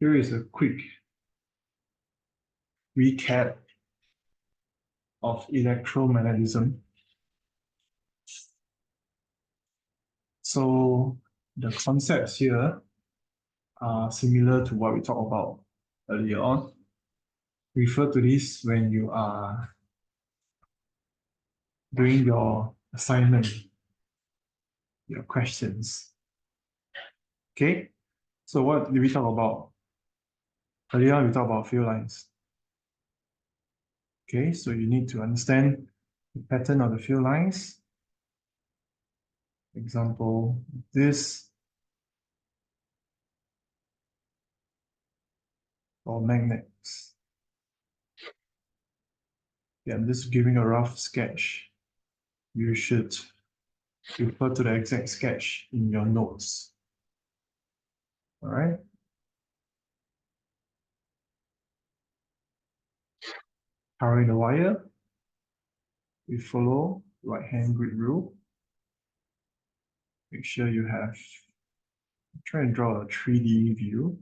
Here is a quick recap of electromagnetism. So the concepts here are similar to what we talked about earlier on. Refer to this when you are doing your assignment, your questions. Okay, so what did we talk about? Earlier on, we talked about field lines. Okay, so you need to understand the pattern of the field lines. Example, this or magnets. Yeah, I'm just giving a rough sketch. You should refer to the exact sketch in your notes. All right. Powering the wire, we follow right-hand grid rule. Make sure you have, try and draw a 3D view.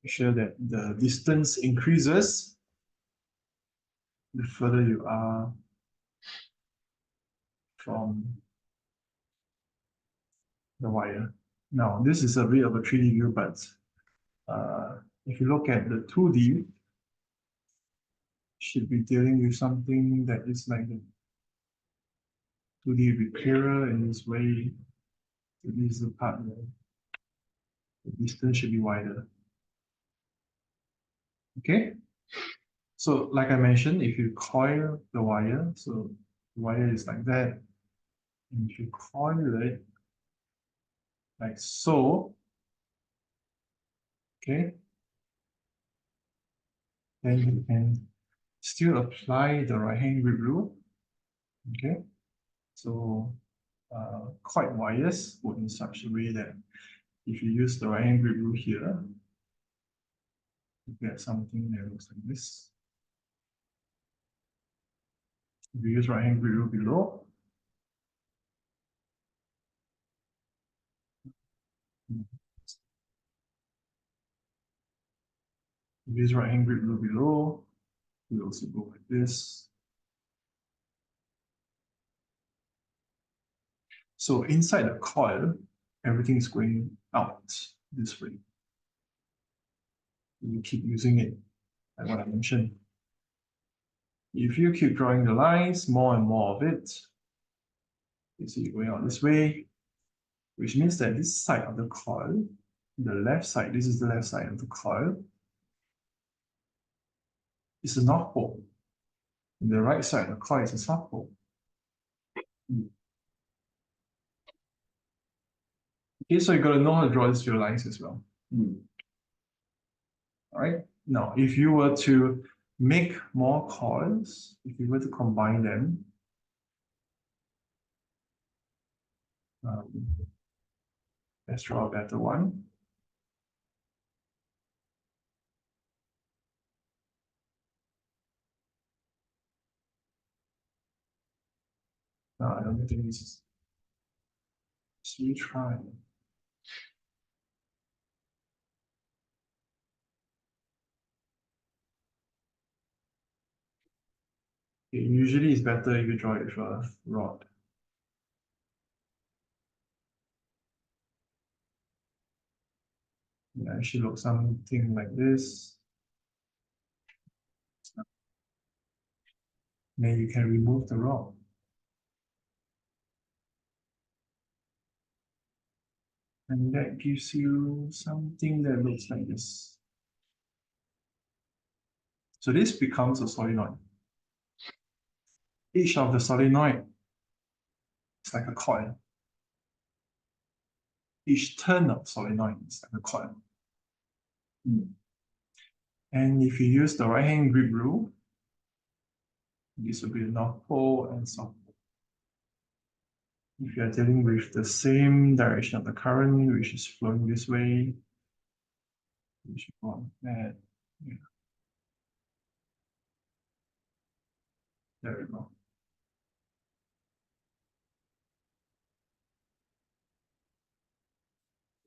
Make sure that the distance increases the further you are from the wire. Now, this is a bit of a 3D view, but if you look at the 2D, should be dealing with something that is like the 2D will be clearer in this way. So this is the part where the distance should be wider. Okay? So like I mentioned, if you coil the wire, so the wire is like that, and if you coil it like so, okay, then you can still apply the right-hand grip rule. Okay, so coiled wires put in such a way that if you use the right-hand grip rule here, you get something that looks like this. If you use right-hand grip rule below, use right-hand grip rule below, we also go like this. So inside the coil, everything is going out this way. You keep using it, like what I mentioned. If you keep drawing the lines, more and more of it, you see it going out this way, which means that this side of the coil, the left side, this is the left side of the coil, is a north pole. And the right side of the coil is a south pole. Okay, so you got to know how to draw these field lines as well. All right. Now, if you were to make more coils, if you were to combine them, let's draw a better one. No, I don't think this is. Let's retry. Okay, usually it's better if you draw it with a rod. Yeah, it should look something like this. Then you can remove the rod. And that gives you something that looks like this. So this becomes a solenoid. Each of the solenoid is like a coil. Each turn of solenoid is like a coil. And if you use the right-hand grip rule, this will be the north pole and south pole. If you are dealing with the same direction of the current, which is flowing this way, we should go on that. Yeah. There we go.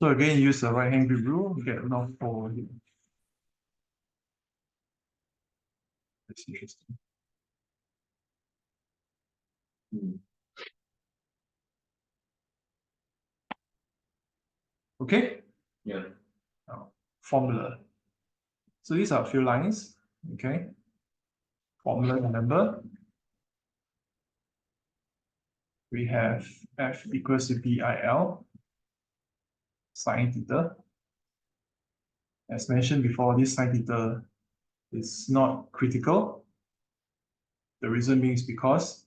So again, use the right hand grip rule, get North Pole here. That's interesting. Okay? Yeah. Now, formula. So these are a few lines, okay? Formula, remember? We have F equals to BIL, sine theta. As mentioned before, this sine theta is not critical. The reason being is because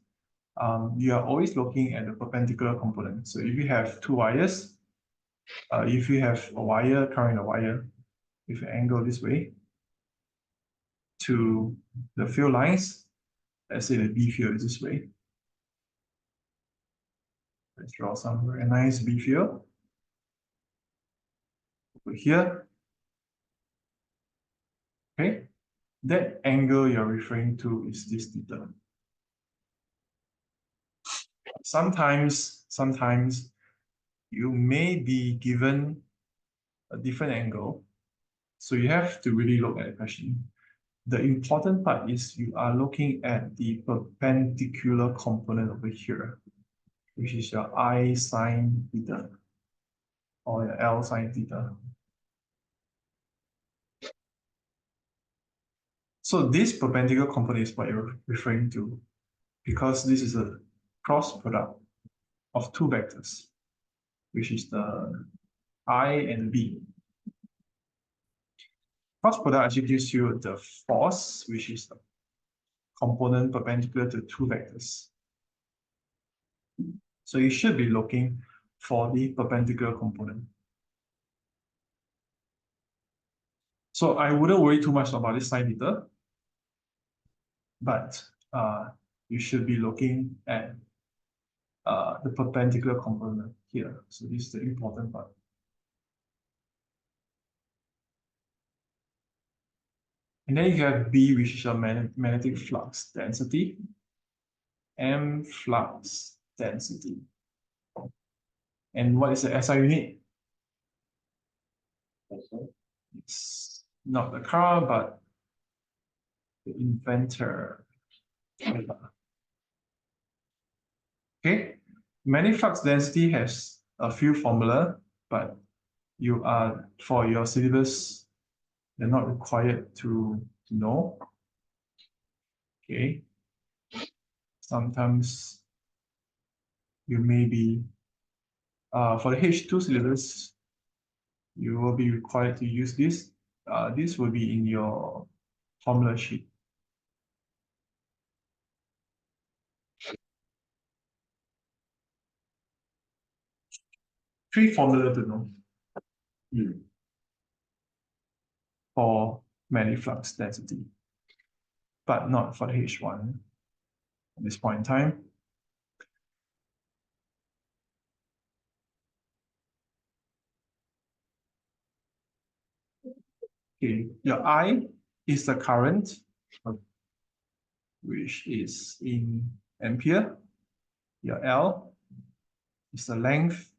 you are always looking at the perpendicular component. So if you have two wires, if you have a wire carrying a wire with an angle this way to the field lines, let's say the B field is this way. Let's draw some very nice B field over here. Okay, that angle you're referring to is this theta. Sometimes you may be given a different angle. So you have to really look at the question. The important part is you are looking at the perpendicular component over here, which is your I sine theta or your L sine theta. So this perpendicular component is what you're referring to, because this is a cross product of two vectors, which is the I and B. Cross product actually gives you the force, which is the component perpendicular to two vectors. So you should be looking for the perpendicular component. So I wouldn't worry too much about this sine theta, but you should be looking at the perpendicular component here. So this is the important part. And then you have B, which is your magnetic flux density, M flux density. And what is the SI unit? It's not the car, but the inventor. Okay, magnetic flux density has a few formula, but you are, for your syllabus, they're not required to know. Okay, sometimes you may be, for the H2 syllabus, you will be required to use this. This will be in your formula sheet. Three formula to know for magnetic flux density, but not for the H1 at this point in time. Okay, your I is the current, which is in ampere. Your L is the length.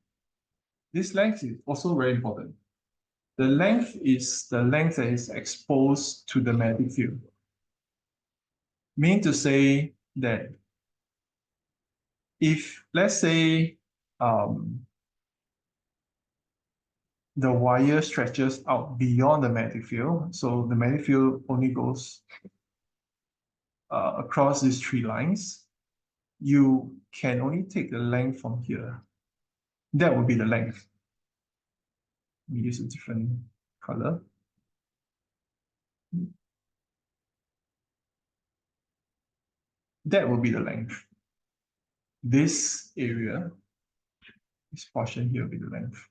This length is also very important. The length is the length that is exposed to the magnetic field. Mean to say that if, let's say, the wire stretches out beyond the magnetic field, so the magnetic field only goes across these three lines, you can only take the length from here. That would be the length. We use a different color. That will be the length. This area, this portion here will be the length.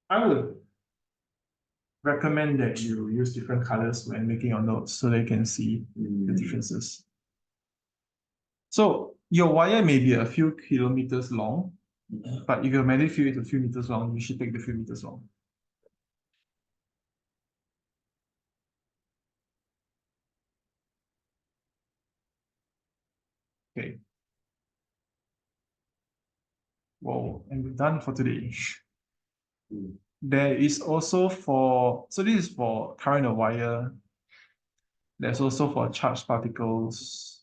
I would recommend that you use different colors when making your notes so they can see the differences. So your wire may be a few kilometers long, but if your magnetic field is a few meters long, you should take the few meters long. Okay, Whoa, and we're done for today. There is also for, so this is for current of wire. There's also for charged particles,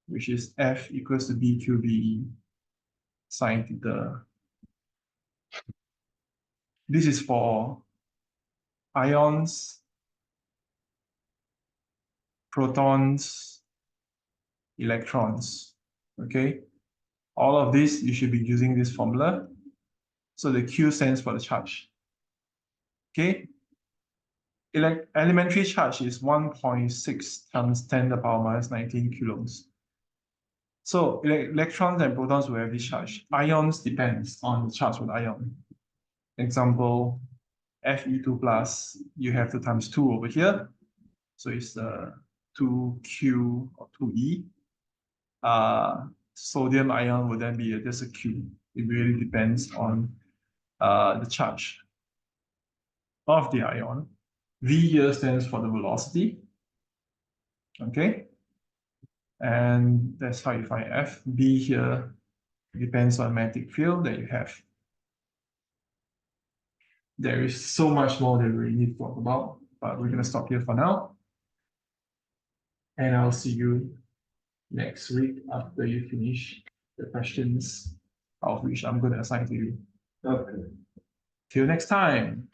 which is F equals to BQB sine theta. This is for ions, protons, electrons, okay? All of this, you should be using this formula. So the Q stands for the charge, okay? Elementary charge is 1.6 times 10 to the power minus 19 coulombs. So electrons and protons will have this charge. Ions depends on the charge of the ion. Example, Fe2 plus, you have 2 times 2 over here. So it's 2Q or 2E. Sodium ion would then be just a Q. It really depends on the charge of the ion. V here stands for the velocity. Okay. And that's how you find F. B here depends on magnetic field that you have. There is so much more that we need to talk about, but we're going to stop here for now. And I'll see you next week after you finish the questions, of which I'm going to assign to you. Okay. Till next time.